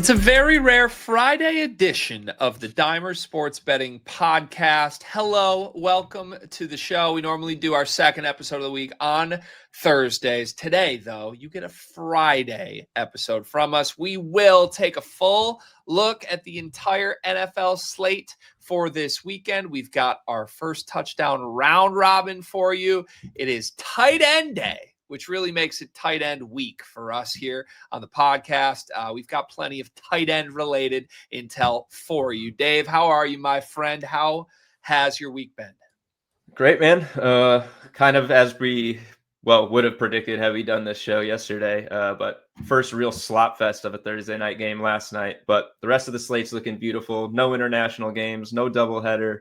It's a very rare Friday edition of the Dimer Sports Betting Podcast. Hello, welcome to the show. We normally do our second episode of the week on Thursdays. Today, though, you get a Friday episode from us. We will take a full look at the entire NFL slate for this weekend. We've got our first touchdown round robin for you. It is tight end day, which really makes it tight end week for us here on the podcast. We've got plenty of tight end related intel for you. Dave, how are you, my friend? How has your week been? Great, man. Kind of as we would have predicted had we done this show yesterday. But first real slop fest of a Thursday night game last night. But the rest of the slate's looking beautiful. No international games, no doubleheader.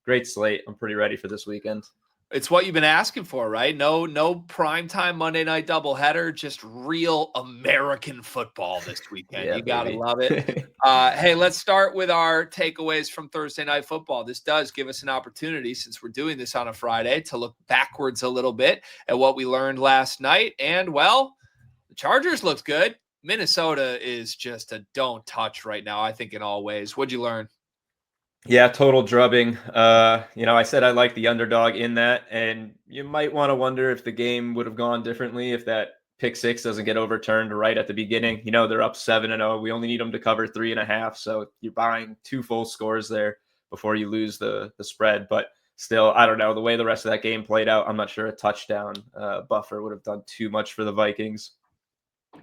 Great slate. I'm pretty ready for this weekend. It's what you've been asking for, right? No primetime Monday night doubleheader, just real American football this weekend. Yeah, you got to baby. love it. Hey, let's start with our takeaways from Thursday night football. This does give us an opportunity, since we're doing this on a Friday, to look backwards a little bit at what we learned last night. And, well, the Chargers looked good. Minnesota is just a don't touch right now, I think, in all ways. What'd you learn? Yeah, total drubbing. I said I like the underdog in that, and you might want to wonder if the game would have gone differently if that pick six doesn't get overturned right at the beginning. They're up 7-0. We only need them to cover 3.5. So you're buying 2 full scores there before you lose the spread. But still, I don't know. The way the rest of that game played out, I'm not sure a touchdown buffer would have done too much for the Vikings.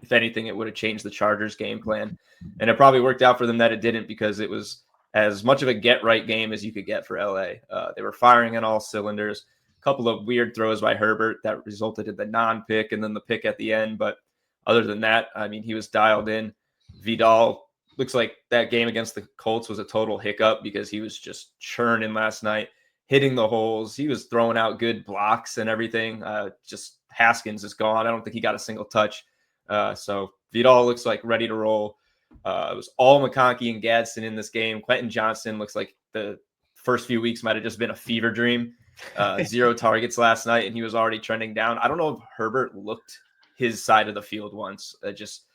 If anything, it would have changed the Chargers game plan. And it probably worked out for them that it didn't, because it was as much of a get-right game as you could get for LA. They were firing on all cylinders. A couple of weird throws by Herbert that resulted in the non-pick and then the pick at the end. But other than that, I mean, he was dialed in. Vidal looks like that game against the Colts was a total hiccup, because he was just churning last night, hitting the holes. He was throwing out good blocks and everything. Just Haskins is gone. I don't think he got a single touch. So Vidal looks like ready to roll. It was all McConkey and Gadsden in this game. Quentin Johnston looks like the first few weeks might have just been a fever dream. 0 targets last night, and he was already trending down. I don't know if Herbert looked his side of the field once. Just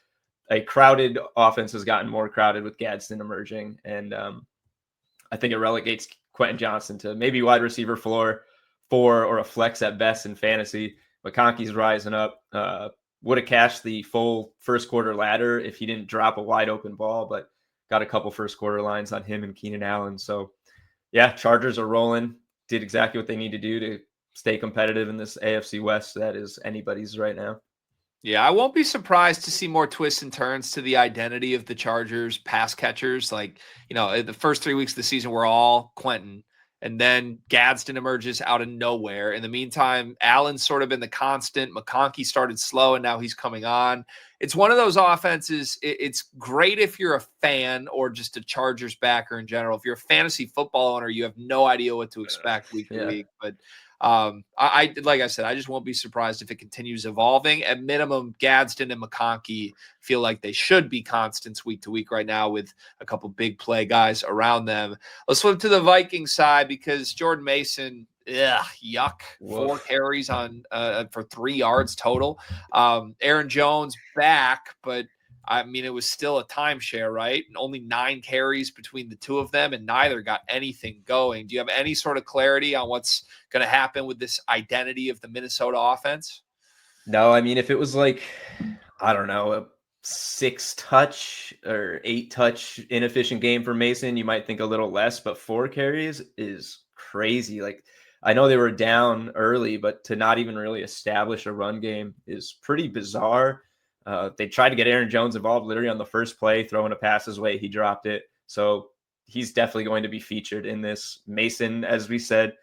a crowded offense has gotten more crowded with Gadsden emerging, and I think it relegates Quentin Johnston to maybe wide receiver floor 4 or a flex at best in fantasy. McConkey's rising up. Would have cashed the full first quarter ladder if he didn't drop a wide open ball, but got a couple first quarter lines on him and Keenan Allen. So yeah, Chargers are rolling, did exactly what they need to do to stay competitive in this AFC West. That is anybody's right now. Yeah, I won't be surprised to see more twists and turns to the identity of the Chargers pass catchers. The first 3 weeks of the season were all Quentin, and then Gadsden emerges out of nowhere. In the meantime, Allen's sort of been the constant. McConkey started slow, and now he's coming on. It's one of those offenses. It's great if you're a fan or just a Chargers backer in general. If you're a fantasy football owner, you have no idea what to expect week to week. But I like I said, I just won't be surprised if it continues evolving. At minimum, Gadsden and McConkey feel like they should be constants week to week right now, with a couple big play guys around them. Let's flip to the Vikings side, because Jordan Mason, yuck. Woof. 4 carries on for 3 yards total. Aaron Jones back, but I mean, it was still a timeshare, right? And only 9 carries between the two of them, and neither got anything going. Do you have any sort of clarity on what's going to happen with this identity of the Minnesota offense? No, I mean, if it was like, I don't know, a 6-touch or 8-touch inefficient game for Mason, you might think a little less, but 4 carries is crazy. Like, I know they were down early, but to not even really establish a run game is pretty bizarre. They tried to get Aaron Jones involved literally on the first play, throwing a pass his way. He dropped it. So he's definitely going to be featured in this. Mason, as we said,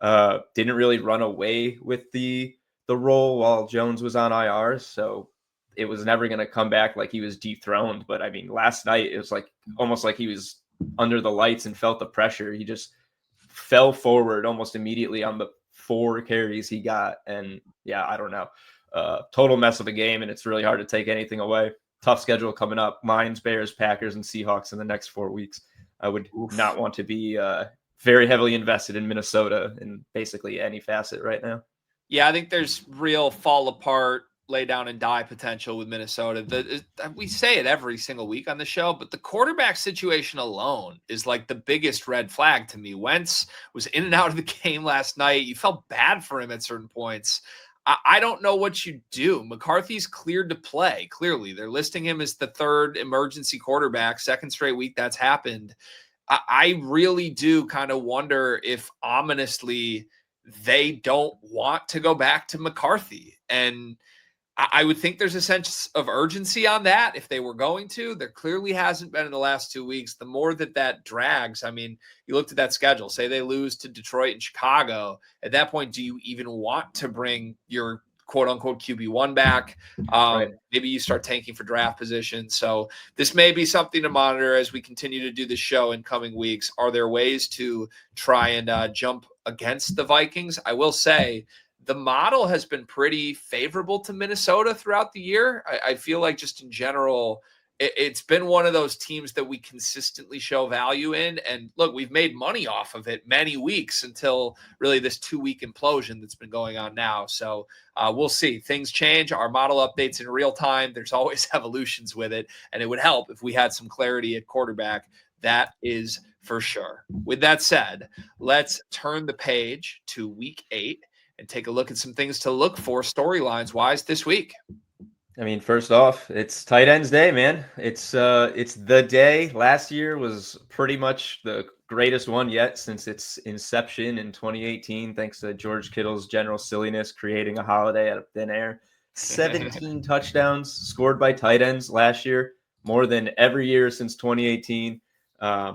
didn't really run away with the role while Jones was on IR. So it was never going to come back like he was dethroned. But I mean, last night, it was like almost like he was under the lights and felt the pressure. He just fell forward almost immediately on the 4 carries he got. And yeah, I don't know. Total mess of a game, and it's really hard to take anything away. Tough schedule coming up. Lions, Bears, Packers, and Seahawks in the next 4 weeks. I would not want to be very heavily invested in Minnesota in basically any facet right now. Yeah, I think there's real fall apart lay down and die potential with Minnesota. We say it every single week on the show, but the quarterback situation alone is like the biggest red flag to me. Wentz was in and out of the game last night. You felt bad for him at certain points. I don't know what you do. McCarthy's cleared to play. Clearly, they're listing him as the third emergency quarterback, second straight week that's happened. I really do kind of wonder if ominously they don't want to go back to McCarthy. And I would think there's a sense of urgency on that if they were going to. There clearly hasn't been in the last 2 weeks. The more that drags, I mean, you looked at that schedule, say they lose to Detroit and Chicago. At that point, do you even want to bring your quote unquote QB1 back? Right. Maybe you start tanking for draft position. So this may be something to monitor as we continue to do the show in coming weeks. Are there ways to try and jump against the Vikings? I will say, the model has been pretty favorable to Minnesota throughout the year. I feel like just in general, it's been one of those teams that we consistently show value in. And look, we've made money off of it many weeks until really this 2-week implosion that's been going on now. So we'll see. Things change. Our model updates in real time. There's always evolutions with it. And it would help if we had some clarity at quarterback. That is for sure. With that said, let's turn the page to week 8 and take a look at some things to look for storylines wise this week. I mean, first off, it's tight ends day, man. It's the day. Last year was pretty much the greatest one yet since its inception in 2018, thanks to George Kittle's general silliness creating a holiday out of thin air. 17 touchdowns scored by tight ends last year, more than every year since 2018. I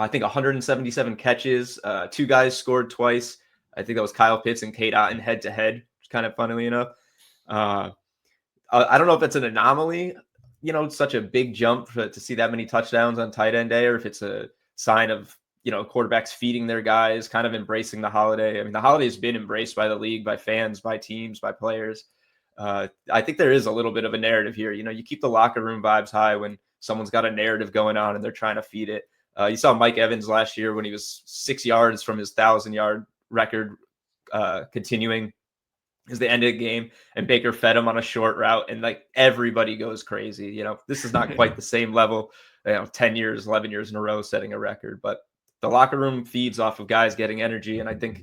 think 177 catches. 2 guys scored twice. I think that was Kyle Pitts and Kate Otten head to head, which kind of funnily enough. I don't know if it's an anomaly, such a big jump to see that many touchdowns on tight end day, or if it's a sign of, quarterbacks feeding their guys, kind of embracing the holiday. I mean, the holiday has been embraced by the league, by fans, by teams, by players. I think there is a little bit of a narrative here. You keep the locker room vibes high when someone's got a narrative going on and they're trying to feed it. You saw Mike Evans last year when he was 6 yards from his 1,000-yard record, continuing is the end of the game, and Baker fed him on a short route, and like everybody goes crazy. This is not quite the same level, 10 years, 11 years in a row setting a record, but the locker room feeds off of guys getting energy. And I think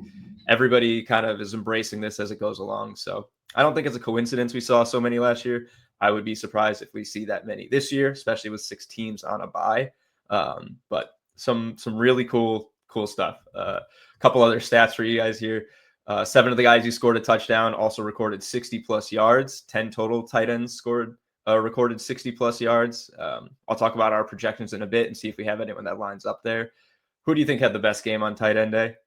everybody kind of is embracing this as it goes along. So I don't think it's a coincidence we saw so many last year. I would be surprised if we see that many this year, especially with 6 teams on a bye. But some really cool stuff. A couple other stats for you guys here. 7 of the guys who scored a touchdown also recorded 60+ yards. 10 total tight ends recorded 60+ yards. I'll talk about our projections in a bit and see if we have anyone that lines up there. Who do you think had the best game on tight end day?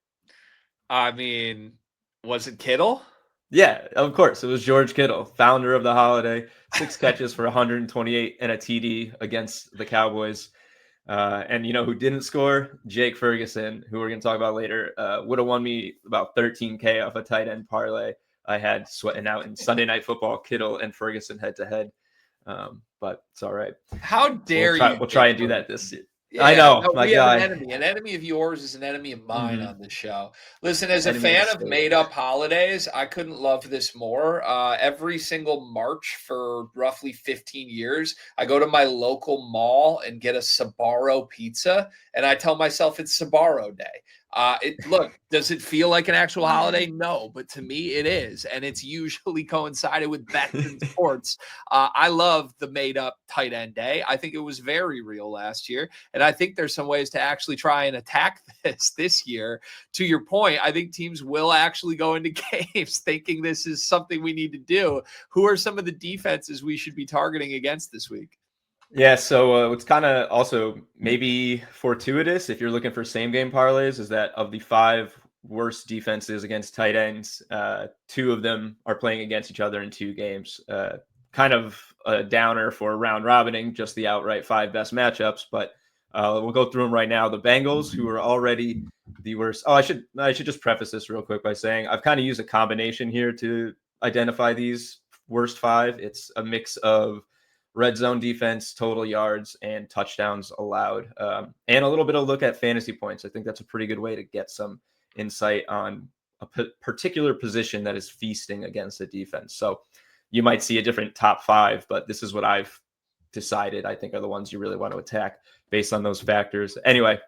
I mean, was it Kittle? Yeah, of course. It was George Kittle, founder of the holiday. 6 catches for 128 and a TD against the Cowboys. And who didn't score? Jake Ferguson, who we're going to talk about later, would have won me about $13K off a tight end parlay I had sweating out in Sunday Night Football, Kittle and Ferguson head to head. But it's all right. How dare you? We'll try and do that this year. Yeah, I know, no, my we guy. have an enemy. An enemy of yours is an enemy of mine on the show. Listen, as a Enemy fan of the of state. made-up holidays, I couldn't love this more. Every single March for roughly 15 years, I go to my local mall and get a Sbarro pizza, and I tell myself it's Sbarro Day. Look, does it feel like an actual holiday? No, but to me it is, and it's usually coincided with bets and sports. I love the made-up tight end day. I think it was very real last year, and I think there's some ways to actually try and attack this year. To your point, I think teams will actually go into games thinking this is something we need to do. Who are some of the defenses we should be targeting against this week? Yeah, so what's kind of also maybe fortuitous if you're looking for same game parlays is that of the 5 worst defenses against tight ends, 2 of them are playing against each other in 2 games. Kind of a downer for round robining, just the outright 5 best matchups, but we'll go through them right now. The Bengals, who are already the worst. Oh, I should just preface this real quick by saying I've kind of used a combination here to identify these worst 5. It's a mix of red zone defense, total yards, and touchdowns allowed, and a little bit of look at fantasy points. I think that's a pretty good way to get some insight on particular position that is feasting against the defense. So you might see a different top 5, but this is what I've decided I think are the ones you really want to attack based on those factors. Anyway,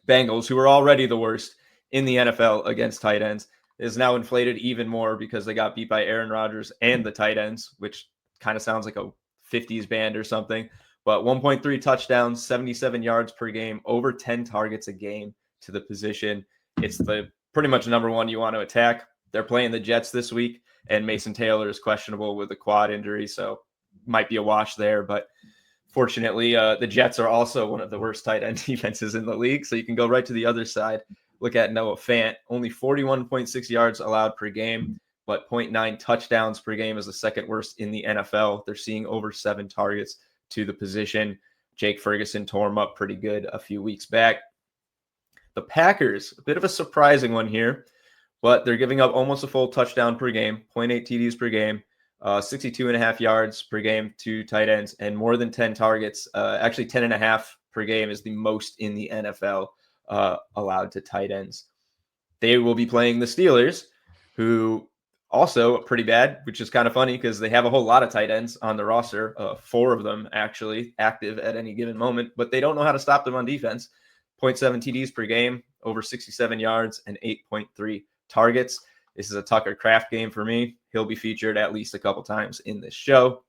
Bengals, who are already the worst in the NFL against tight ends, is now inflated even more because they got beat by Aaron Rodgers and the tight ends, which kind of sounds like a 50s band or something. But 1.3 touchdowns, 77 yards per game, over 10 targets a game to the position. It's the pretty much number one you want to attack. They're playing the Jets this week, and Mason Taylor is questionable with a quad injury, so might be a wash there. But fortunately, the Jets are also one of the worst tight end defenses in the league, so you can go right to the other side. Look at Noah Fant, only 41.6 yards allowed per game, but 0.9 touchdowns per game is the second worst in the NFL. They're seeing over 7 targets to the position. Jake Ferguson tore him up pretty good a few weeks back. The Packers, a bit of a surprising one here, but they're giving up almost a full touchdown per game, 0.8 TDs per game, 62.5 yards per game to tight ends, and more than 10 targets. Actually, 10.5 per game is the most in the NFL allowed to tight ends. They will be playing the Steelers, who also pretty bad, which is kind of funny because they have a whole lot of tight ends on the roster, 4 of them actually active at any given moment, but they don't know how to stop them on defense. 0.7 TDs per game, over 67 yards, and 8.3 targets. This is a Tucker Kraft game for me. He'll be featured at least a couple times in this show.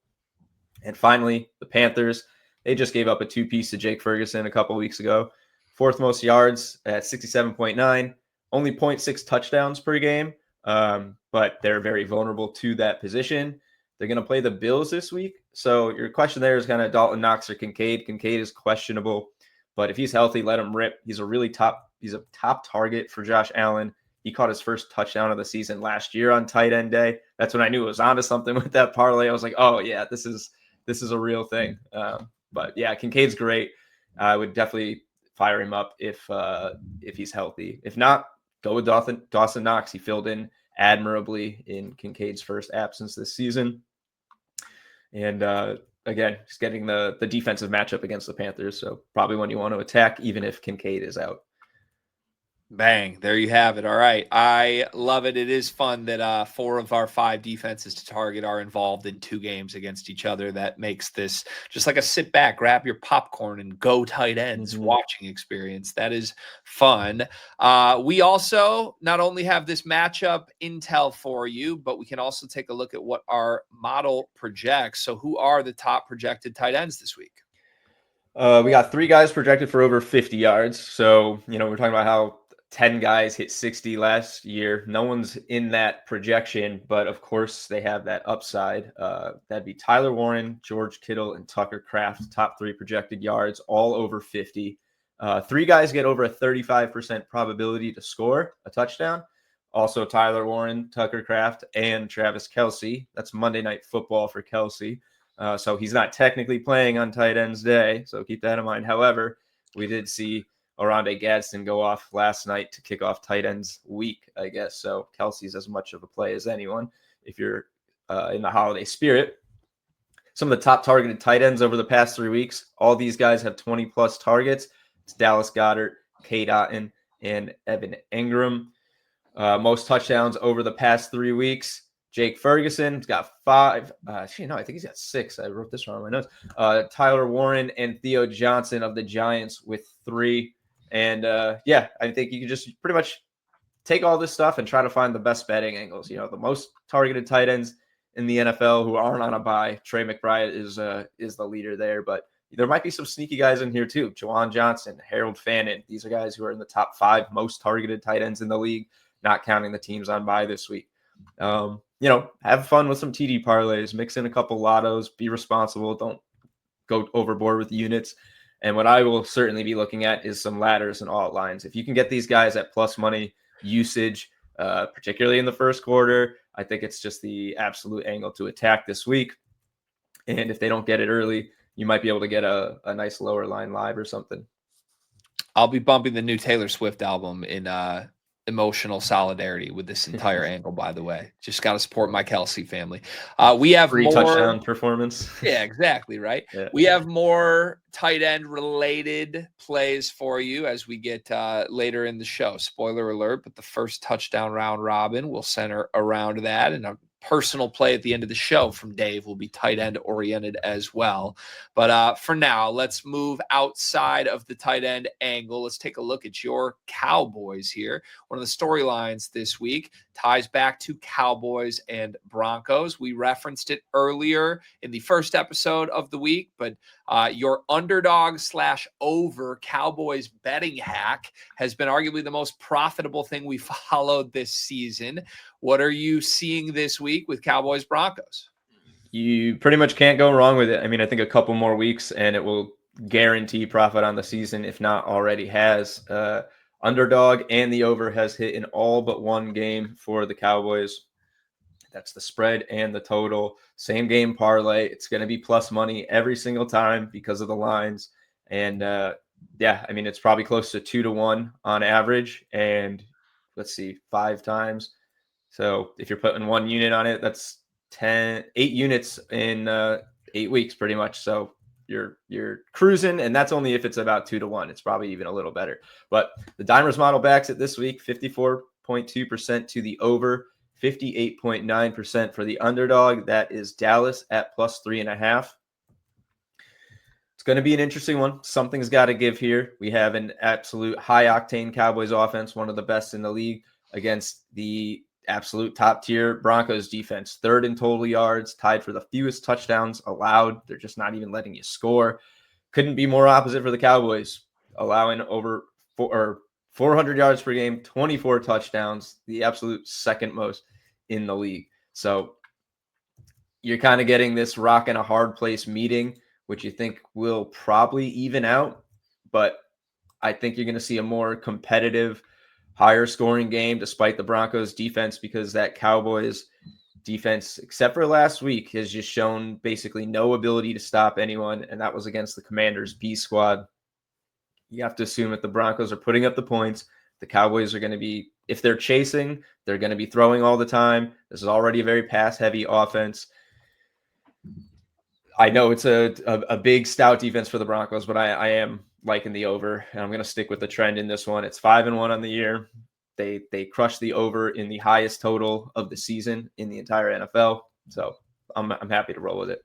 And finally, the Panthers. They just gave up a 2-piece to Jake Ferguson a couple weeks ago. 4th most yards at 67.9, only 0.6 touchdowns per game, but they're very vulnerable to that position. They're going to play the Bills this week. So your question there is kind of Dalton Knox or Kincaid. Kincaid is questionable, but if he's healthy, let him rip. He's a top target for Josh Allen. He caught his first touchdown of the season last year on tight end day. That's when I knew it was onto something with that parlay. I was like, oh yeah, this is a real thing. But yeah, Kincaid's great. I would definitely fire him up if he's healthy. If not, go with Dawson Knox. He filled in admirably in Kincaid's first absence this season. And again, just getting the defensive matchup against the Panthers. So probably one you want to attack, even if Kincaid is out. Bang. There you have it. All right. I love it. It is fun that 4 of our 5 defenses to target are involved in 2 games against each other. That makes this just like a sit back, grab your popcorn, and go tight ends watching experience. That is fun. We also not only have this matchup intel for you, but we can also take a look at what our model projects. So who are the top projected tight ends this week? We got 3 guys projected for over 50 yards. So, we're talking about how 10 guys hit 60 last year. No one's in that projection, but of course they have that upside. That'd be Tyler Warren, George Kittle, and Tucker Kraft, top 3 projected yards, all over 50. 3 guys get over a 35% probability to score a touchdown. Also Tyler Warren, Tucker Kraft, and Travis Kelce. That's Monday Night Football for Kelce. So he's not technically playing on tight ends day, so keep that in mind. However, we did see Oronde Gadsden go off last night to kick off tight ends week, I guess. So Kelsey's as much of a play as anyone if you're in the holiday spirit. Some of the top targeted tight ends over the past 3 weeks, all these guys have 20-plus targets. It's Dallas Goedert, Cade Otton, and Evan Engram. Most touchdowns over the past 3 weeks. Jake Ferguson's got 5. Actually, no, I think he's got 6. I wrote this wrong on my notes. Tyler Warren and Theo Johnson of the Giants with 3. And I think you can just pretty much take all this stuff and try to find the best betting angles. The most targeted tight ends in the NFL who aren't on a bye. Trey McBride is the leader there, but there might be some sneaky guys in here too. Jawan Johnson, Harold Fannin. These are guys who are in the top 5 most targeted tight ends in the league, not counting the teams on bye this week. Have fun with some TD parlays, mix in a couple lottos, be responsible. Don't go overboard with units. And what I will certainly be looking at is some ladders and alt lines. If you can get these guys at plus money usage, particularly in the first quarter, I think it's just the absolute angle to attack this week. And if they don't get it early, you might be able to get a nice lower line live or something. I'll be bumping the new Taylor Swift album in emotional solidarity with this entire angle, by the way. Just got to support my Kelsey family. We have Free more touchdown performance. Yeah, exactly, right? Yeah. We have more tight end related plays for you as we get later in the show. Spoiler alert, but the first touchdown round robin will center around that, and a personal play at the end of the show from Dave will be tight end oriented as well. But for now, let's move outside of the tight end angle. Let's take a look at your Cowboys here. One of the storylines this week ties back to Cowboys and Broncos. We referenced it earlier in the first episode of the week, but your underdog / over Cowboys betting hack has been arguably the most profitable thing we followed this season. What are you seeing this week with Cowboys Broncos? You pretty much can't go wrong with it. I mean, I think a couple more weeks and it will guarantee profit on the season, if not already has. Underdog and the over has hit in all but one game for the Cowboys. That's the spread and the total. Same game parlay. It's going to be plus money every single time because of the lines. And yeah, I mean, it's probably close to 2-1 on average. And let's see, 5 times. So if you're putting 1 unit on it, that's 8 units in 8 weeks pretty much. So you're cruising, and that's only if it's about 2-1. It's probably even a little better. But the Dimers model backs it this week, 54.2% to the over, 58.9% for the underdog. That is Dallas at plus 3.5. It's going to be an interesting one. Something's got to give here. We have an absolute high octane Cowboys offense, one of the best in the league, against the absolute top tier Broncos defense, 3rd in total yards, tied for the fewest touchdowns allowed. They're just not even letting you score. Couldn't be more opposite for the Cowboys, allowing over 400 yards per game, 24 touchdowns, the absolute second most in the league. So you're kind of getting this rock and a hard place meeting, which you think will probably even out. But I think you're going to see a more competitive, higher scoring game despite the Broncos defense, because that Cowboys defense, except for last week, has just shown basically no ability to stop anyone. And that was against the Commanders' B squad. You have to assume that the Broncos are putting up the points. The Cowboys are going to be, if they're chasing, they're going to be throwing all the time. This is already a very pass heavy offense. I know it's a big stout defense for the Broncos, but I am liking the over, and I'm going to stick with the trend in this one. It's 5-1 on the year. They crushed the over in the highest total of the season in the entire NFL. So I'm happy to roll with it.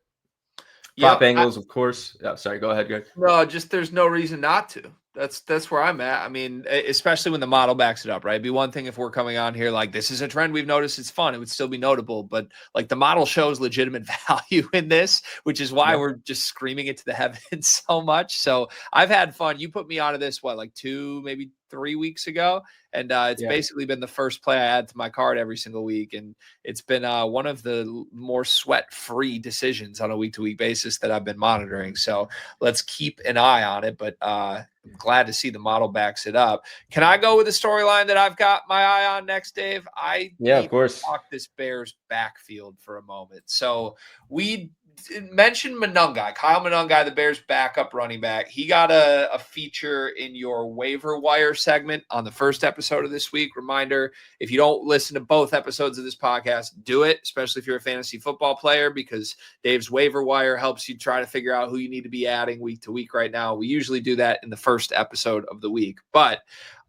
Prop angles, of course. Oh, sorry, go ahead, Greg. No, just there's no reason not to. That's where I'm at. I mean, especially when the model backs it up, right? It'd be one thing if we're coming on here like this is a trend we've noticed, it's fun. It would still be notable, but like the model shows legitimate value in this, which is why we're just screaming it to the heavens so much. So I've had fun. You put me onto this, like 2, maybe 3 weeks ago, and it's basically been the first play I add to my card every single week, and it's been one of the more sweat-free decisions on a week-to-week basis that I've been monitoring. So let's keep an eye on it, but I'm glad to see the model backs it up. Can I go with the storyline that I've got my eye on next, Dave? Of course. Talk this Bears backfield for a moment. So we mentioned Monangai, Kyle Monangai, the Bears backup running back. He got a feature in your waiver wire segment on the first episode of this week. Reminder, if you don't listen to both episodes of this podcast, do it, especially if you're a fantasy football player, because Dave's waiver wire helps you try to figure out who you need to be adding week to week right now. We usually do that in the first episode of the week. But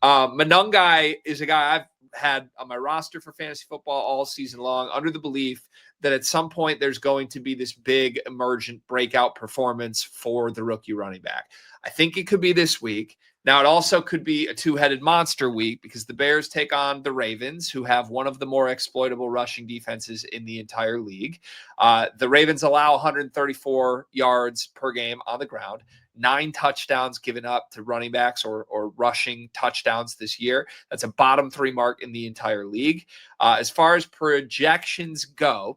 Monangai is a guy I've had on my roster for fantasy football all season long, under the belief that at some point there's going to be this big emergent breakout performance for the rookie running back. I think it could be this week. Now, it also could be a 2-headed monster week because the Bears take on the Ravens, who have one of the more exploitable rushing defenses in the entire league. The Ravens allow 134 yards per game on the ground, 9 touchdowns given up to running backs or rushing touchdowns this year. That's a bottom 3 mark in the entire league. As far as projections go,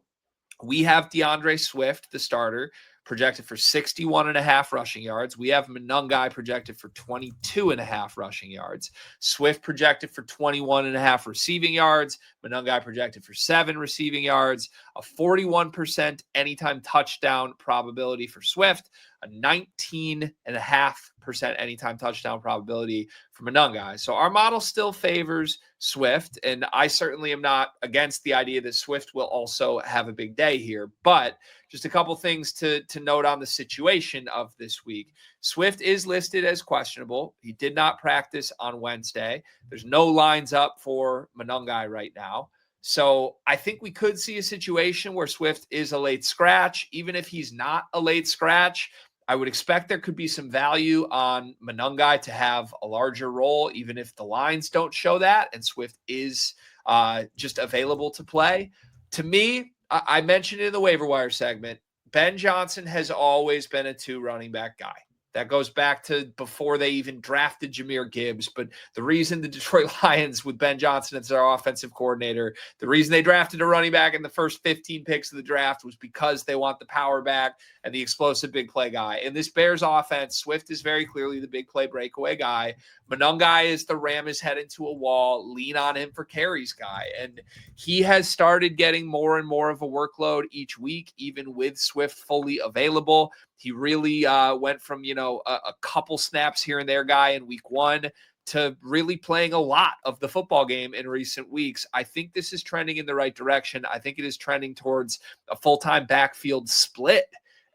we have DeAndre Swift, the starter, projected for 61.5 rushing yards. We have Monangai projected for 22.5 rushing yards. Swift projected for 21.5 receiving yards. Monangai projected for 7 receiving yards. A 41% anytime touchdown probability for Swift. a 19.5% anytime touchdown probability for Monangai. So our model still favors Swift, and I certainly am not against the idea that Swift will also have a big day here. But just a couple things to note on the situation of this week. Swift is listed as questionable. He did not practice on Wednesday. There's no lines up for Monangai right now. So I think we could see a situation where Swift is a late scratch. Even if he's not a late scratch, I would expect there could be some value on Monangai to have a larger role, even if the lines don't show that and Swift is just available to play. To me, I mentioned it in the waiver wire segment, Ben Johnson has always been a 2 running back guy. That goes back to before they even drafted Jahmyr Gibbs. But the reason the Detroit Lions with Ben Johnson as their offensive coordinator, the reason they drafted a running back in the first 15 picks of the draft was because they want the power back and the explosive big play guy. In this Bears offense, Swift is very clearly the big play breakaway guy. Monangai is the ram his head into a wall, lean on him for carries guy. And he has started getting more and more of a workload each week, even with Swift fully available. He really went from, a couple snaps here and there guy in week 1 to really playing a lot of the football game in recent weeks. I think this is trending in the right direction. I think it is trending towards a full-time backfield split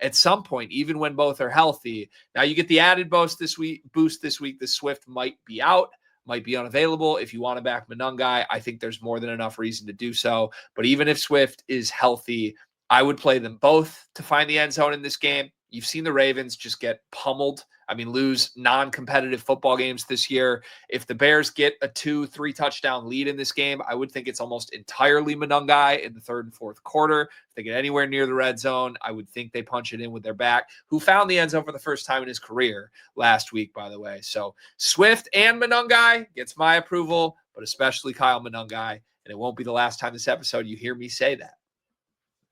at some point, even when both are healthy. Now you get the added boost this week. The Swift might be out, might be unavailable. If you want to back Monangai, I think there's more than enough reason to do so. But even if Swift is healthy, I would play them both to find the end zone in this game. You've seen the Ravens just get pummeled. Lose non-competitive football games this year. If the Bears get a 2-3 touchdown lead in this game, I would think it's almost entirely Monangai in the third and fourth quarter. If they get anywhere near the red zone, I would think they punch it in with their back, who found the end zone for the first time in his career last week, by the way. So Swift and Monangai gets my approval, but especially Kyle Monangai. And it won't be the last time this episode you hear me say that.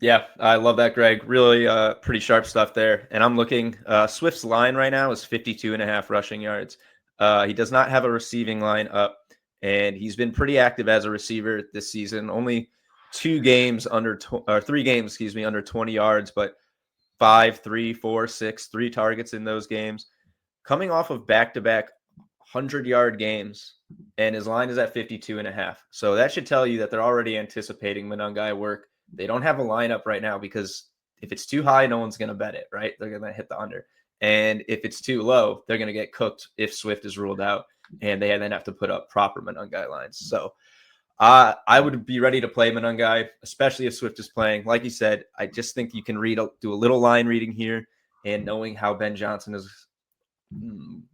Yeah, I love that, Greg. Really pretty sharp stuff there. And I'm looking, Swift's line right now is 52.5 rushing yards. He does not have a receiving line up, and he's been pretty active as a receiver this season. Only 3 games, under 20 yards, but 5, 3, 4, 6, 3 targets in those games. Coming off of back-to-back 100-yard games, and his line is at 52.5. So that should tell you that they're already anticipating Monangai work. They don't have a lineup right now because if it's too high, no one's going to bet it, right? They're going to hit the under. And if it's too low, they're going to get cooked if Swift is ruled out, and they then have to put up proper Monangai lines. So I would be ready to play Monangai, especially if Swift is playing. Like you said, I just think you can do a little line reading here, and knowing how Ben Johnson is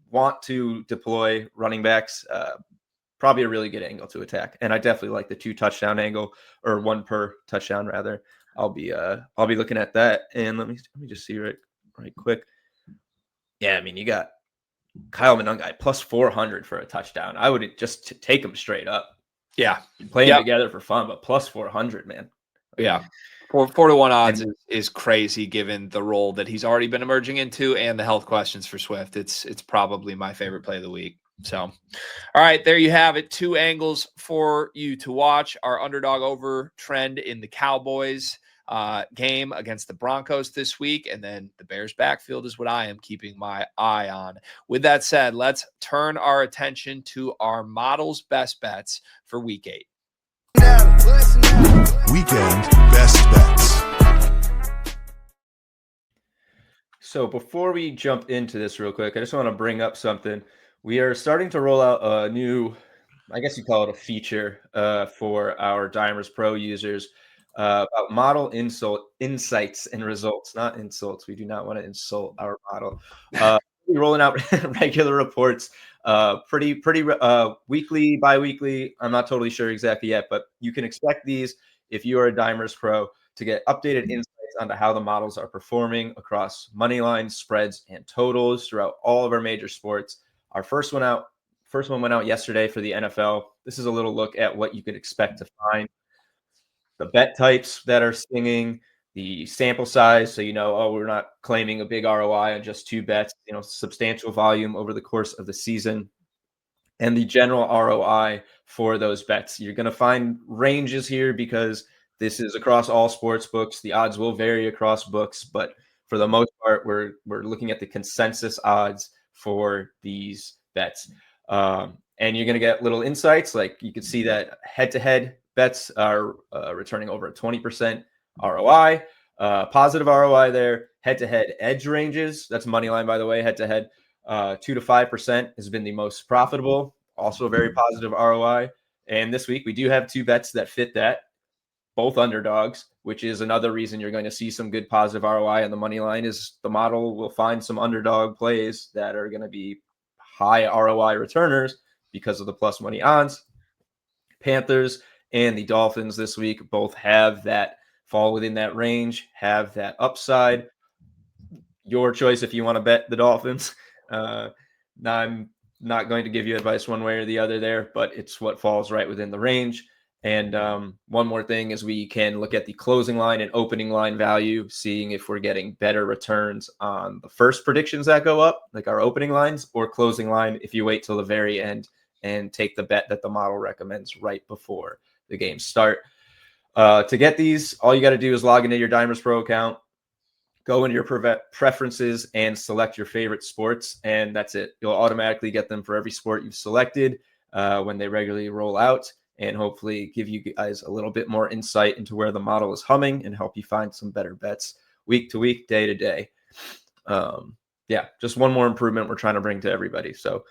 want to deploy running backs, probably a really good angle to attack. And I definitely like the 2 touchdown angle, or 1 per touchdown rather. I'll be looking at that. And let me just see right quick. Yeah, you got Kyle Monangai plus 400 for a touchdown. I would just take him straight up. Yeah, playing together for fun, but plus 400, man. Yeah, 4-1 odds is crazy given the role that he's already been emerging into and the health questions for Swift. It's probably my favorite play of the week. So, all right, there you have it. 2 angles for you to watch. Our underdog over trend in the Cowboys game against the Broncos this week, and then the Bears backfield is what I am keeping my eye on. With that said, let's turn our attention to our model's best bets for week 8. Weekend best bets. So before we jump into this real quick, I just want to bring up something. We are starting to roll out a new, I guess you call it a feature for our Dimers Pro users about model insights and results, not insults. We do not want to insult our model. We're rolling out regular reports, pretty weekly, bi-weekly. I'm not totally sure exactly yet, but you can expect these if you are a Dimers Pro to get updated insights onto how the models are performing across money lines, spreads, and totals throughout all of our major sports. Our first one went out yesterday for the NFL. This is a little look at what you could expect to find. The bet types that are singing, the sample size. So, we're not claiming a big ROI on just 2 bets, substantial volume over the course of the season, and the general ROI for those bets. You're going to find ranges here because this is across all sports books. The odds will vary across books, but for the most part, we're looking at the consensus odds for these bets. And you're going to get little insights. Like you can see that head-to-head bets are returning over a 20% ROI, positive ROI there. Head-to-head edge ranges, that's money line, by the way, head-to-head, 2 to 5% has been the most profitable, also a very positive ROI. And this week we do have 2 bets that fit that, both underdogs, which is another reason you're going to see some good positive ROI on the money line. Is the model will find some underdog plays that are going to be high ROI returners because of the plus money odds. Panthers and the Dolphins this week both have that, fall within that range, have that upside. Your choice if you want to bet the Dolphins. I'm not going to give you advice one way or the other there, but it's what falls right within the range. And one more thing is we can look at the closing line and opening line value, seeing if we're getting better returns on the first predictions that go up, like our opening lines, or closing line if you wait till the very end and take the bet that the model recommends right before the games start. To get these, all you got to do is log into your Dimers Pro account, go into your preferences and select your favorite sports, and that's it. You'll automatically get them for every sport you've selected when they regularly roll out, and hopefully give you guys a little bit more insight into where the model is humming and help you find some better bets week to week, day to day. Yeah, just one more improvement we're trying to bring to everybody. So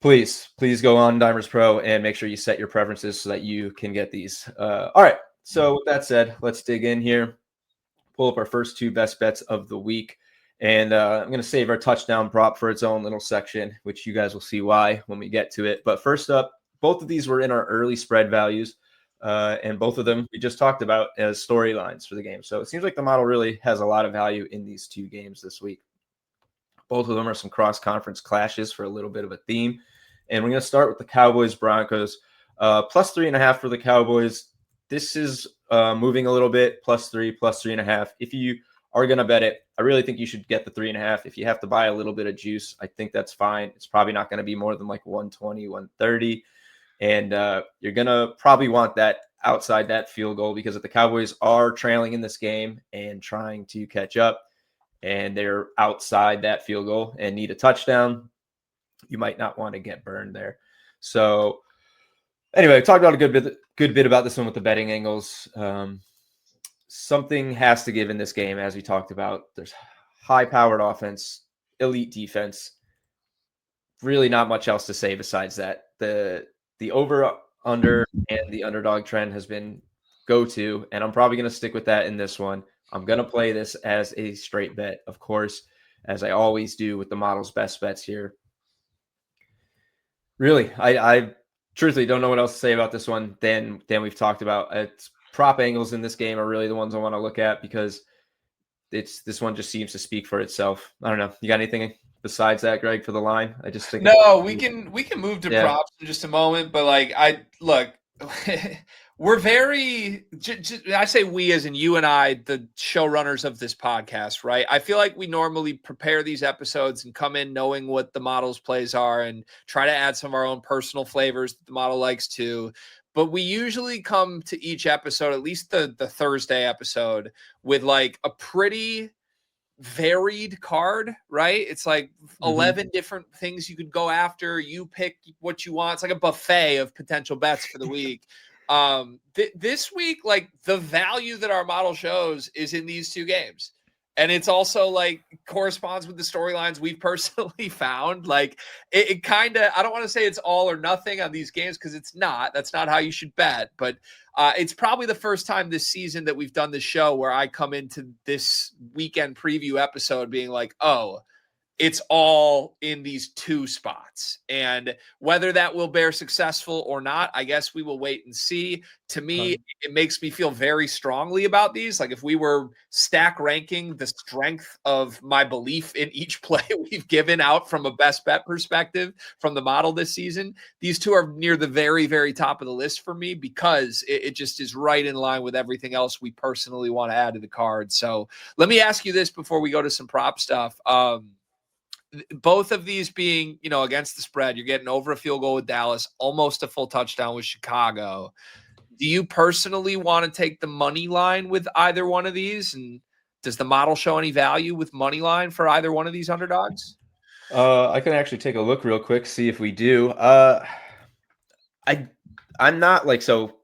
please go on Dimers Pro and make sure you set your preferences so that you can get these. All right, so with that said, let's dig in here. Pull up our first 2 best bets of the week. And I'm going to save our touchdown prop for its own little section, which you guys will see why when we get to it. But first up, both of these were in our early spread values. And both of them we just talked about as storylines for the game. So it seems like the model really has a lot of value in these 2 games this week. Both of them are some cross-conference clashes for a little bit of a theme. And we're going to start with the Cowboys-Broncos. Plus 3.5 for the Cowboys. This is moving a little bit, +3, +3.5. If you are going to bet it, I really think you should get the 3.5. If you have to buy a little bit of juice, I think that's fine. It's probably not going to be more than like 120, 130. And you're going to probably want that outside that field goal, because if the Cowboys are trailing in this game and trying to catch up and they're outside that field goal and need a touchdown, you might not want to get burned there. So anyway, I talked about a good bit about this one with the betting angles. Something has to give in this game, as we talked about. There's high-powered offense, elite defense. Really not much else to say besides that. The over-under and the underdog trend has been go-to, and I'm probably going to stick with that in this one. I'm going to play this as a straight bet, of course, as I always do with the model's best bets here. Really, I truthfully don't know what else to say about this one than we've talked about. It's prop angles in this game are really the ones I want to look at, because this one just seems to speak for itself. I don't know. You got anything besides that, Greg, for the line? I just think we can move to props in just a moment, but we're very, I say we as in you and I, the showrunners of this podcast, right? I feel like we normally prepare these episodes and come in knowing what the model's plays are and try to add some of our own personal flavors that the model likes to. But we usually come to each episode, at least the Thursday episode, with like a pretty varied card, right? It's like 11 different things you could go after. You pick what you want. It's like a buffet of potential bets for the week. This week, like the value that our model shows is in these 2 games. And it's also like corresponds with the storylines we've personally found. Like it kind of, I don't want to say it's all or nothing on these games, because it's not. That's not how you should bet. But it's probably the first time this season that we've done this show where I come into this weekend preview episode being like, oh, it's all in these 2 spots. And whether that will bear successful or not, I guess we will wait and see. To me, it makes me feel very strongly about these. Like if we were stack ranking the strength of my belief in each play we've given out from a best bet perspective from the model this season, these 2 are near the very, very top of the list for me, because it just is right in line with everything else we personally want to add to the card. So let me ask you this before we go to some prop stuff. Both of these being, against the spread, you're getting over a field goal with Dallas, almost a full touchdown with Chicago. Do you personally want to take the money line with either one of these? And Does the model show any value with money line for either one of these underdogs? I can actually take a look real quick, see if we do. I'm not like, so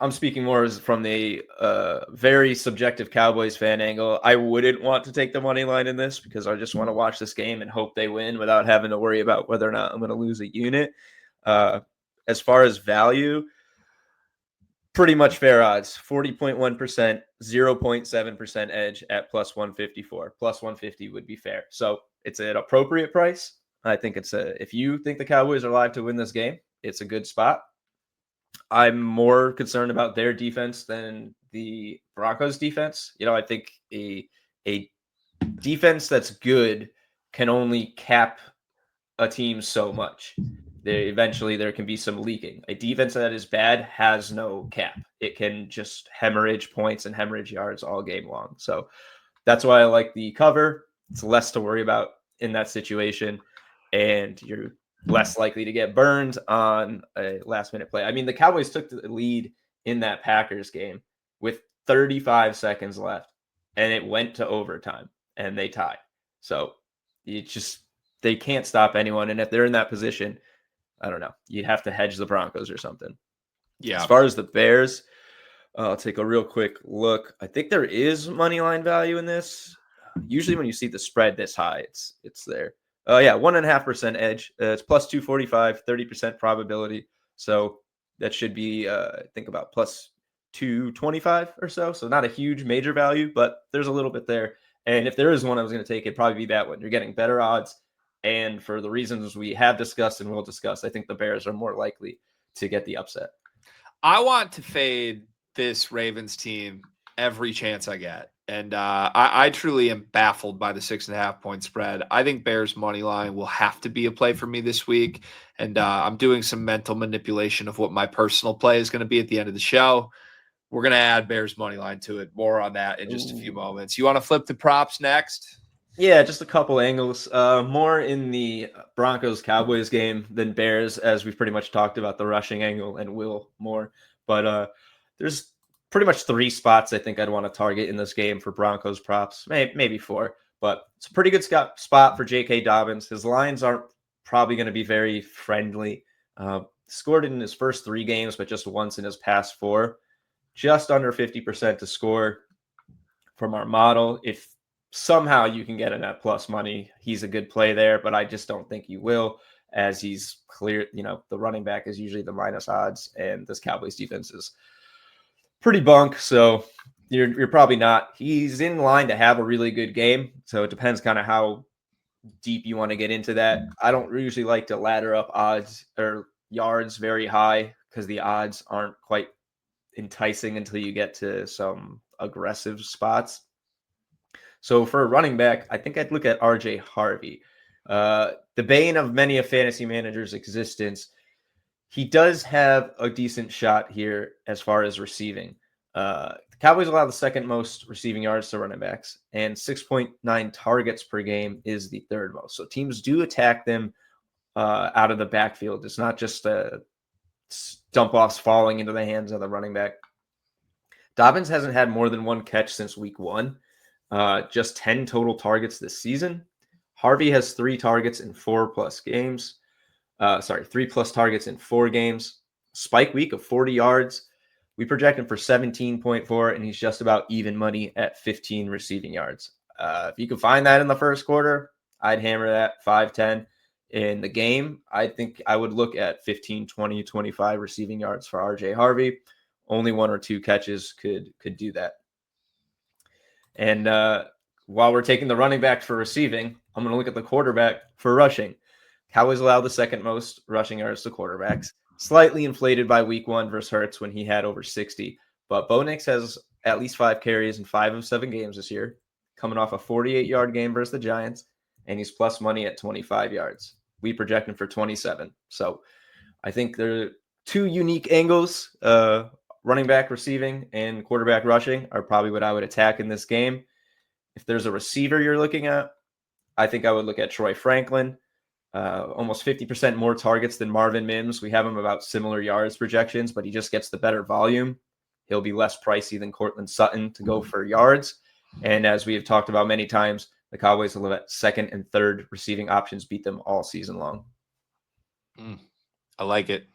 I'm speaking more as from the very subjective Cowboys fan angle. I wouldn't want to take the money line in this because I just want to watch this game and hope they win without having to worry about whether or not I'm going to lose a unit. As far as value, pretty much fair odds, 40.1%, 0.7% edge at plus 154. Plus 150 would be fair. So it's an appropriate price. I think if you think the Cowboys are live to win this game, it's a good spot. I'm more concerned about their defense than the Broncos defense. I think a defense that's good can only cap a team so much. Eventually there can be some leaking. A defense that is bad has no cap. It can just hemorrhage points and hemorrhage yards all game long. So that's why I like the cover. It's less to worry about in that situation, and you're less likely to get burned on a last minute play. I mean, the Cowboys took the lead in that Packers game with 35 seconds left, and it went to overtime and they tied. So they can't stop anyone. And if they're in that position, I don't know, you'd have to hedge the Broncos or something. Yeah. As far as the Bears, I'll take a real quick look. I think there is money line value in this. Usually when you see the spread this high, it's there. 1.5% edge. It's plus 245, 30% probability. So that should be, I think about plus 225 or so. So not a huge major value, but there's a little bit there. And if there is one I was going to take, it'd probably be that one. You're getting better odds. And for the reasons we have discussed and will discuss, I think the Bears are more likely to get the upset. I want to fade this Ravens team every chance I get. And I truly am baffled by the 6.5 point spread. I think Bears money line will have to be a play for me this week. And I'm doing some mental manipulation of what my personal play is going to be at the end of the show. We're going to add Bears money line to it. More on that in just a few moments. You want to flip to props next? Yeah, just a couple angles. More in the Broncos-Cowboys game than Bears, as we've pretty much talked about the rushing angle and will more. But there's pretty much 3 spots I think I'd want to target in this game for Broncos props, maybe 4. But it's a pretty good spot for J.K. Dobbins. His lines aren't probably going to be very friendly. Scored in his first 3 games, but just once in his past 4. Just under 50% to score from our model. If somehow you can get in at plus money, he's a good play there, but I just don't think you will, as he's clear. The running back is usually the minus odds, and this Cowboys defense is pretty bunk. So you're probably not. He's in line to have a really good game. So it depends kind of how deep you want to get into that. I don't usually like to ladder up odds or yards very high because the odds aren't quite enticing until you get to some aggressive spots. So for a running back, I think I'd look at RJ Harvey. The bane of many a fantasy manager's existence. He does have a decent shot here as far as receiving. The Cowboys allow the second most receiving yards to running backs, and 6.9 targets per game is the third most. So teams do attack them out of the backfield. It's not just dump-offs falling into the hands of the running back. Dobbins hasn't had more than 1 catch since week 1. Just 10 total targets this season. Harvey has 3 targets in 4+ games. 3+ targets in 4 games. Spike week of 40 yards. We project him for 17.4, and he's just about even money at 15 receiving yards. If you can find that in the first quarter, I'd hammer that 5-10. In the game, I think I would look at 15, 20, 25 receiving yards for RJ Harvey. Only 1 or 2 catches could do that. And while we're taking the running back for receiving, I'm going to look at the quarterback for rushing. Cowboys allow the second most rushing yards to quarterbacks. Slightly inflated by week 1 versus Hurts when he had over 60. But Bo Nix has at least 5 carries in 5 of 7 games this year, coming off a 48-yard game versus the Giants, and he's plus money at 25 yards. We project him for 27. So I think there are 2 unique angles. Running back receiving and quarterback rushing are probably what I would attack in this game. If there's a receiver you're looking at, I think I would look at Troy Franklin. Almost 50% more targets than Marvin Mims. We have him about similar yards projections, but he just gets the better volume. He'll be less pricey than Cortland Sutton to go for yards. And as we have talked about many times, the Cowboys will let second and third receiving options beat them all season long. I like it.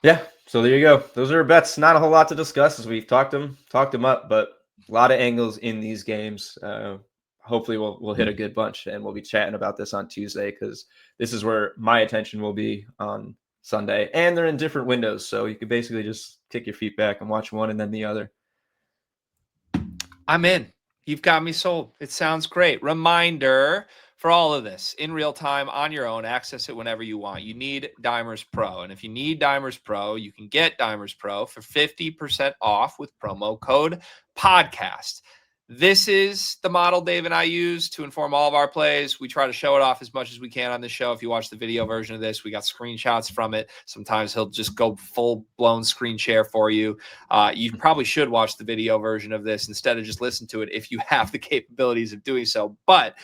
Yeah, so there you go. Those are our bets. Not a whole lot to discuss as we've talked them up, but a lot of angles in these games. Hopefully we'll hit a good bunch, and we'll be chatting about this on Tuesday because this is where my attention will be on Sunday. And they're in different windows, so you can basically just kick your feet back and watch one and then the other. I'm in. You've got me sold. It sounds great. Reminder for all of this in real time on your own, access it whenever you want. You need Dimers Pro. And if you need Dimers Pro, you can get Dimers Pro for 50% off with promo code podcast. This is the model Dave and I use to inform all of our plays. We try to show it off as much as we can on the show. If you watch the video version of this, we got screenshots from it. Sometimes he'll just go full-blown screen share for you. You probably should watch the video version of this instead of just listen to it if you have the capabilities of doing so. But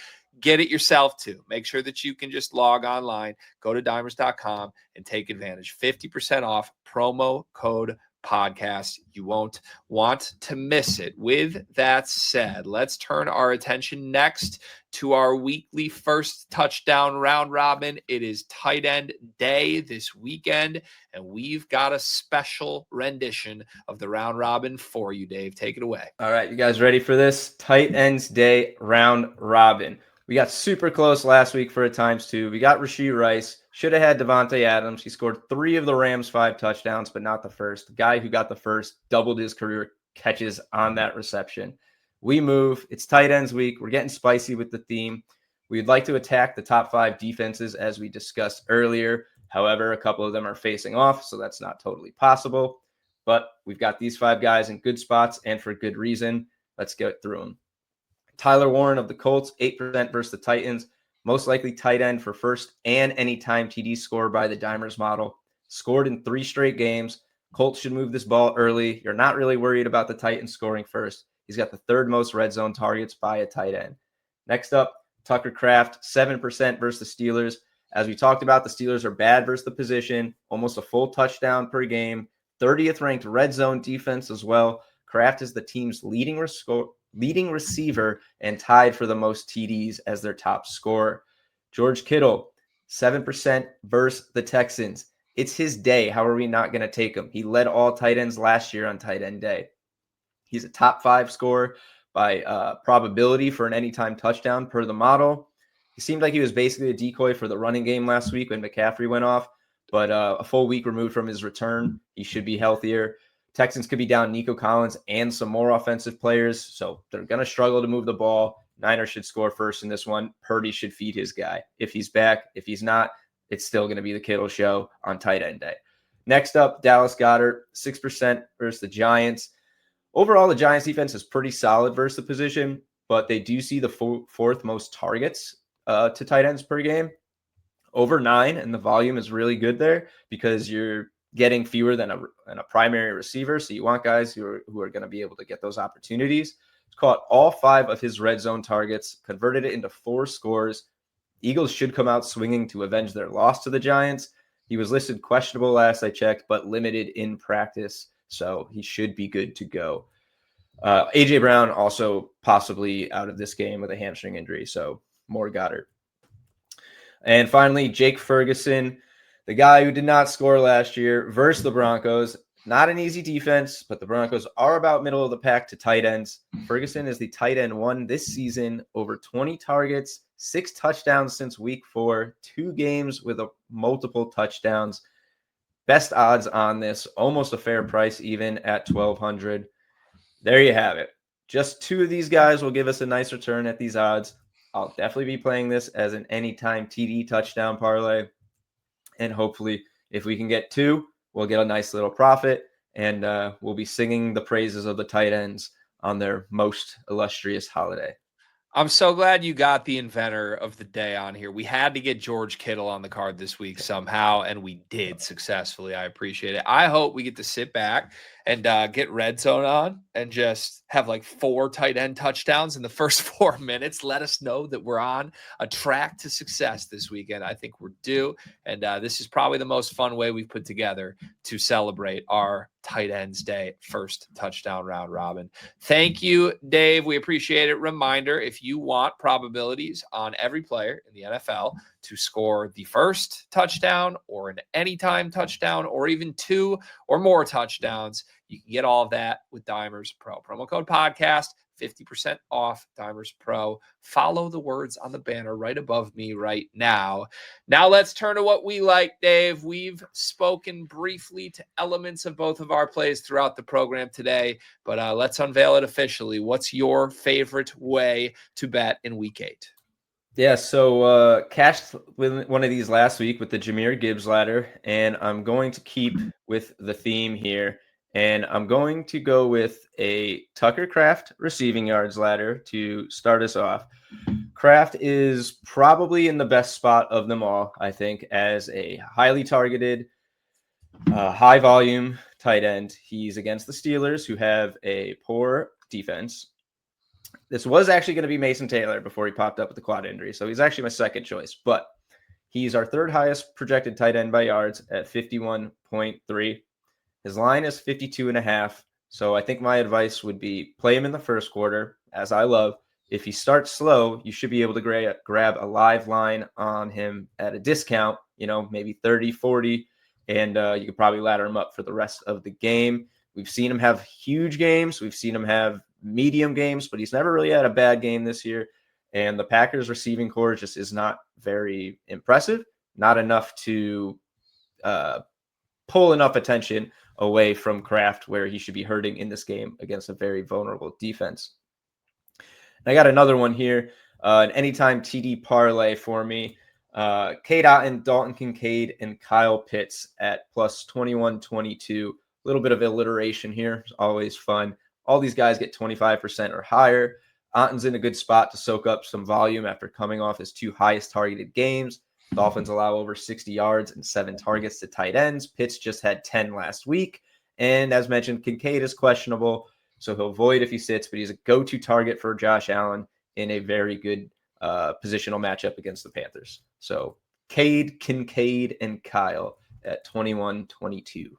get it yourself too. Make sure that you can just log online, go to dimers.com and take advantage. 50% off, promo code podcast. You won't want to miss it. With that said, let's turn our attention next to our weekly first touchdown round robin. It is tight end day this weekend, and we've got a special rendition of the round robin for you, Dave. Take it away. All right, you guys ready for this? Tight ends day round robin. We got super close last week for a times two. We got Rashee Rice. Should have had Devontae Adams. He scored 3 of the Rams' 5 touchdowns, but not the first. The guy who got the first doubled his career catches on that reception. We move. It's tight ends week. We're getting spicy with the theme. We'd like to attack the top 5 defenses as we discussed earlier. However, a couple of them are facing off, so that's not totally possible. But we've got these 5 guys in good spots and for good reason. Let's get through them. Tyler Warren of the Colts, 8% versus the Titans. Most likely tight end for first and anytime TD score by the Dimers model. Scored in 3 straight games. Colts should move this ball early. You're not really worried about the Titans scoring first. He's got the 3rd most red zone targets by a tight end. Next up, Tucker Kraft, 7% versus the Steelers. As we talked about, the Steelers are bad versus the position. Almost a full touchdown per game. 30th ranked red zone defense as well. Kraft is the team's leading receiver and tied for the most TDs as their top scorer. George Kittle, 7% versus the Texans. It's his day. How are we not going to take him? He led all tight ends last year on tight end day. He's a top 5 scorer by probability for an anytime touchdown per the model. He seemed like he was basically a decoy for the running game last week when McCaffrey went off, but a full week removed from his return, he should be healthier. Texans could be down Nico Collins and some more offensive players, so they're going to struggle to move the ball. Niners should score first in this one. Purdy should feed his guy. If he's back, if he's not, it's still going to be the Kittle show on tight end day. Next up, Dallas Goedert, 6% versus the Giants. Overall, the Giants defense is pretty solid versus the position, but they do see the 4th most targets to tight ends per game. Over 9, and the volume is really good there because you're getting fewer than a primary receiver. So you want guys who are going to be able to get those opportunities. He's caught all 5 of his red zone targets, converted it into 4 scores. Eagles should come out swinging to avenge their loss to the Giants. He was listed questionable last I checked, but limited in practice. So he should be good to go. A.J. Brown also possibly out of this game with a hamstring injury. So more Goddard. And finally, Jake Ferguson, the guy who did not score last year versus the Broncos. Not an easy defense, but the Broncos are about middle of the pack to tight ends. Ferguson is the tight end 1 this season, over 20 targets, 6 touchdowns since week 4, 2 games with multiple touchdowns. Best odds on this, almost a fair price even at $1,200. There you have it. Just 2 of these guys will give us a nice return at these odds. I'll definitely be playing this as an anytime TD touchdown parlay. And hopefully, if we can get 2, we'll get a nice little profit. And we'll be singing the praises of the tight ends on their most illustrious holiday. I'm so glad you got the inventor of the day on here. We had to get George Kittle on the card this week somehow, and we did successfully. I appreciate it. I hope we get to sit back and get red zone on and just have like 4 tight end touchdowns in the first 4 minutes, let us know that we're on a track to success this weekend. I think we're due. And this is probably the most fun way we've put together to celebrate our Tight Ends Day first touchdown round robin. Thank you, Dave. We appreciate it. Reminder, if you want probabilities on every player in the NFL to score the first touchdown or an anytime touchdown or even 2 or more touchdowns, you can get all of that with Dimers Pro. Promo code podcast, 50% off Dimers Pro. Follow the words on the banner right above me right now. Now let's turn to what we like, Dave. We've spoken briefly to elements of both of our plays throughout the program today, but let's unveil it officially. What's your favorite way to bet in Week 8? Yeah, so cashed with one of these last week with the Jahmyr Gibbs ladder, and I'm going to keep with the theme here, and I'm going to go with a Tucker Kraft receiving yards ladder to start us off. Kraft is probably in the best spot of them all, I think, as a highly targeted, high volume tight end. He's against the Steelers, who have a poor defense. This was actually going to be Mason Taylor before he popped up with the quad injury. So he's actually my second choice, but he's our third highest projected tight end by yards at 51.3. His line is 52.5. So I think my advice would be play him in the first quarter, as I love. If he starts slow, you should be able to grab a live line on him at a discount, maybe 30, 40, and you could probably ladder him up for the rest of the game. We've seen him have huge games. We've seen him have medium games, but he's never really had a bad game this year. And the Packers receiving core just is not very impressive, not enough to pull enough attention away from Kraft where he should be hurting in this game against a very vulnerable defense. And I got another one here, an anytime TD parlay for me. Cade Otton, Dalton Kincaid, and Kyle Pitts at plus 21-22. A little bit of alliteration here. It's always fun. All these guys get 25% or higher. Otton's in a good spot to soak up some volume after coming off his 2 highest targeted games. Dolphins allow over 60 yards and 7 targets to tight ends. Pitts just had 10 last week. And as mentioned, Kincaid is questionable, so he'll void if he sits, but he's a go-to target for Josh Allen in a very good positional matchup against the Panthers. So Cade, Kincaid, and Kyle at 21-22.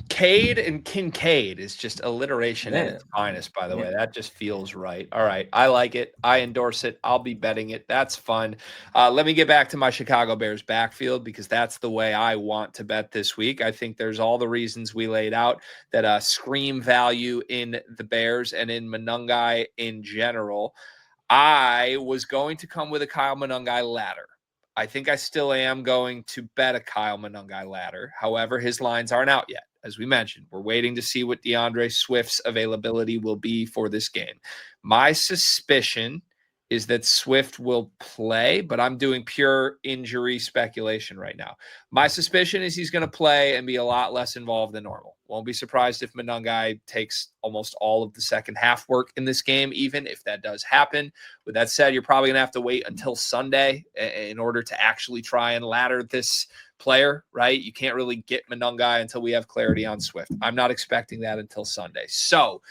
Cade and Kincaid is just alliteration at its finest, by the way. That just feels right. All right. I like it. I endorse it. I'll be betting it. That's fun. Let me get back to my Chicago Bears backfield because that's the way I want to bet this week. I think there's all the reasons we laid out that scream value in the Bears and in Monangai in general. I was going to come with a Kyle Monangai ladder. I think I still am going to bet a Kyle Monangai ladder. However, his lines aren't out yet. As we mentioned, we're waiting to see what DeAndre Swift's availability will be for this game. My suspicion is that Swift will play, but I'm doing pure injury speculation right now. My suspicion is he's going to play and be a lot less involved than normal. Won't be surprised if Monangai takes almost all of the second half work in this game, even if that does happen. With that said, you're probably going to have to wait until Sunday in order to actually try and ladder this player, right? You can't really get Monangai until we have clarity on Swift. I'm not expecting that until Sunday. So,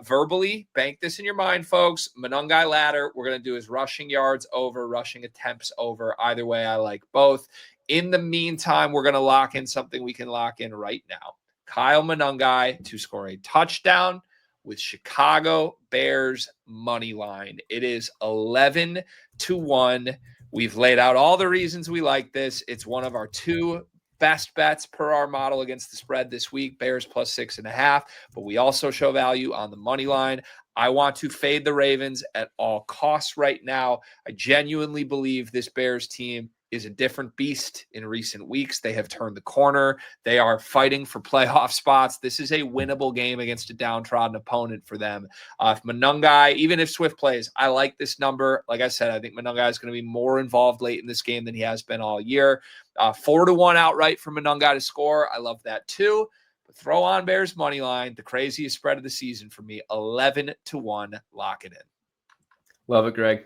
verbally, bank this in your mind, folks. Monangai ladder, we're going to do his rushing yards over, rushing attempts over. Either way, I like both. In the meantime, we're going to lock in something we can lock in right now. Kyle Monangai to score a touchdown with Chicago Bears money line. It is 11-1. We've laid out all the reasons we like this. It's one of our 2 best bets per our model against the spread this week, Bears plus 6.5, but we also show value on the money line. I want to fade the Ravens at all costs right now. I genuinely believe this Bears team is a different beast in recent weeks. They have turned the corner. They are fighting for playoff spots. This is a winnable game against a downtrodden opponent for them. If Monangai, even if Swift plays, I like this number. Like I said, I think Monangai is going to be more involved late in this game than he has been all year. 4-1 outright for Monangai to score. I love that too. But throw on Bears money line, the craziest spread of the season for me, 11-1. Lock it in. Love it, Greg.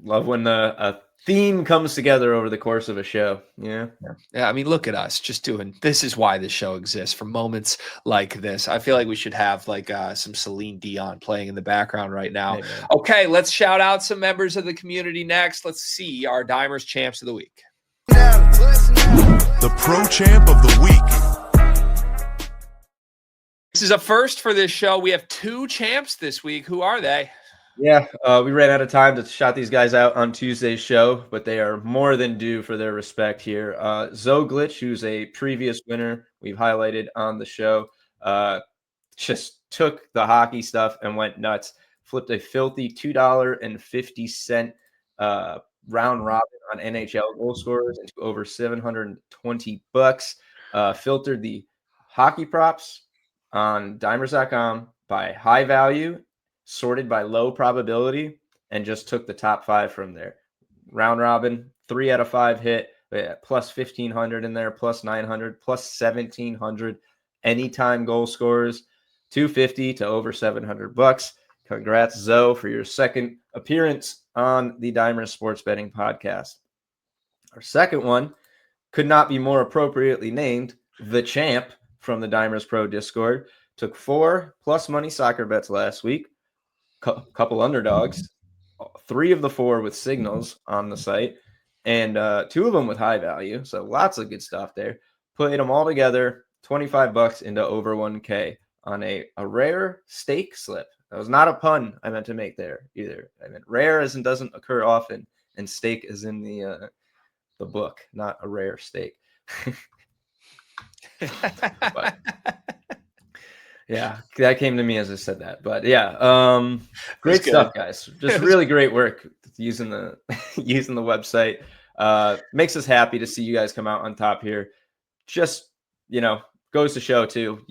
Love when a theme comes together over the course of a show. Yeah. Yeah, I mean, look at us just doing this is why this show exists for moments like this. I feel like we should have like some Celine Dion playing in the background right now. Hey, man. Okay, let's shout out some members of the community next. Let's see our Dimers Champs of the Week. The Pro Champ of the Week. This is a first for this show. We have 2 champs this week. Who are they? Yeah, we ran out of time to shout these guys out on Tuesday's show, but they are more than due for their respect here. Zoglitch, who's a previous winner we've highlighted on the show, just took the hockey stuff and went nuts. Flipped a filthy $2.50 round robin on NHL goal scorers into over $720. Filtered the hockey props on dimers.com by high value, sorted by low probability, and just took the top 5 from there. Round robin, 3 out of 5 hit, plus 1,500 in there, plus 900, plus 1,700. Anytime goal scorers, 250 to over $700. Congrats, Zoe, for your second appearance on the Dimers Sports Betting Podcast. Our second one could not be more appropriately named the champ from the Dimers Pro Discord. Took 4 plus money soccer bets last week. Couple underdogs, 3 of the 4 with signals on the site, and 2 of them with high value. So lots of good stuff there. Put them all together, $25 into over 1K on a rare stake slip. That was not a pun I meant to make there either. I meant rare as in doesn't occur often, and stake is in the book, not a rare steak. But, yeah, that came to me as I said that. But yeah, great stuff, guys. Just really great work using the using the website. Makes us happy to see you guys come out on top here. Just, goes to show too.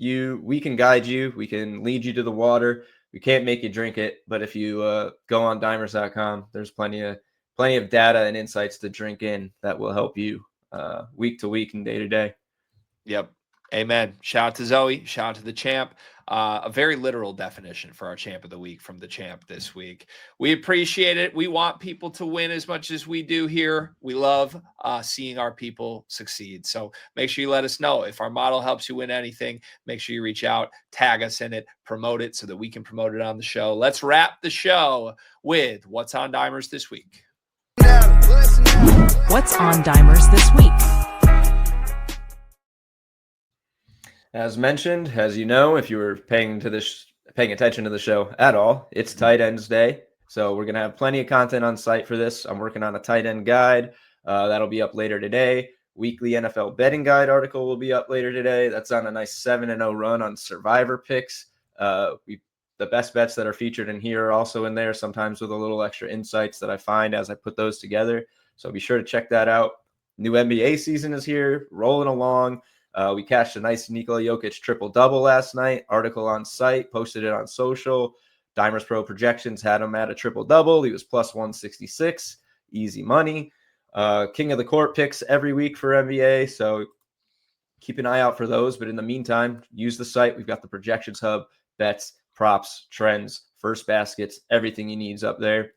We can guide you, we can lead you to the water. We can't make you drink it, but if you go on dimers.com, there's plenty of data and insights to drink in that will help you week to week and day to day. Yep. Amen. Shout out to Zoe. Shout out to the champ. A very literal definition for our champ of the week from the champ this week. We appreciate it. We want people to win as much as we do here. We love seeing our people succeed. So make sure you let us know if our model helps you win anything. Make sure you reach out, tag us in it, promote it so that we can promote it on the show. Let's wrap the show with What's on Dimers this week. What's on Dimers this week? As mentioned, as you know, if you were paying attention to the show at all, it's Tight Ends Day. So we're going to have plenty of content on site for this. I'm working on a tight end guide. That'll be up later today. Weekly NFL betting guide article will be up later today. That's on a nice 7-0 run on survivor picks. The best bets that are featured in here are also in there, sometimes with a little extra insights that I find as I put those together. So be sure to check that out. New NBA season is here, rolling along. We cashed a nice Nikola Jokic triple-double last night. Article on site, posted it on social. Dimers Pro Projections had him at a triple-double. He was plus 166. Easy money. King of the Court picks every week for NBA, so keep an eye out for those. But in the meantime, use the site. We've got the Projections Hub, bets, props, trends, first baskets, everything you need is up there.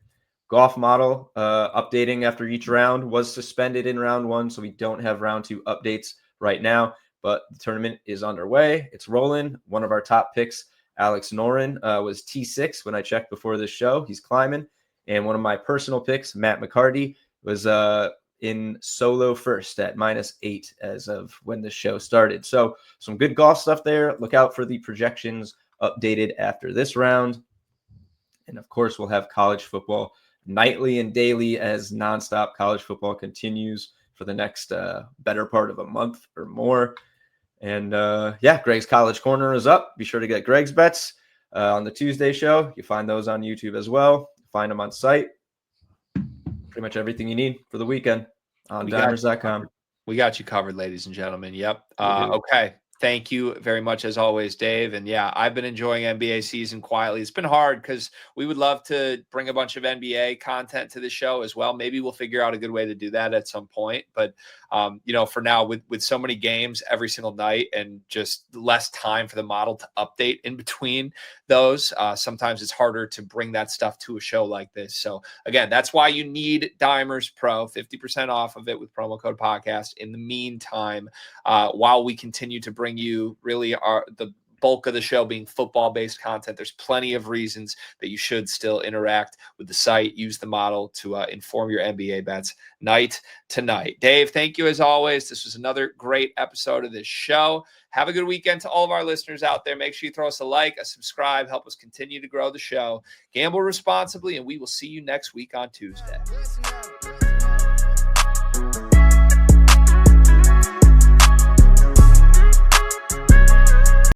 Golf model updating after each round was suspended in round 1, so we don't have round 2 updates right now. But the tournament is underway. It's rolling. One of our top picks, Alex Noren, was T6 when I checked before this show. He's climbing. And one of my personal picks, Matt McCarty, was in solo first at -8 as of when the show started. So some good golf stuff there. Look out for the projections updated after this round. And, of course, we'll have college football nightly and daily as nonstop college football continues for the next better part of a month or more. And Greg's College Corner is up. Be sure to get Greg's bets on the Tuesday show. You find those on YouTube as well. Find them on site. Pretty much everything you need for the weekend on dimers.com. We got you covered, ladies and gentlemen. Yep. Okay. Thank you very much, as always, Dave. And yeah, I've been enjoying NBA season quietly. It's been hard because we would love to bring a bunch of NBA content to the show as well. Maybe we'll figure out a good way to do that at some point. But For now with so many games every single night and just less time for the model to update in between those, sometimes it's harder to bring that stuff to a show like this. So again, that's why you need Dimers Pro, 50% off of it with promo code podcast. In the meantime, while we continue to bring you really the bulk of the show being football-based content, there's plenty of reasons that you should still interact with the site, use the model to inform your NBA bets night to night. Dave, thank you as always. This was another great episode of this show. Have a good weekend to all of our listeners out there. Make sure you throw us a like, a subscribe, help us continue to grow the show. Gamble responsibly, and we will see you next week on Tuesday.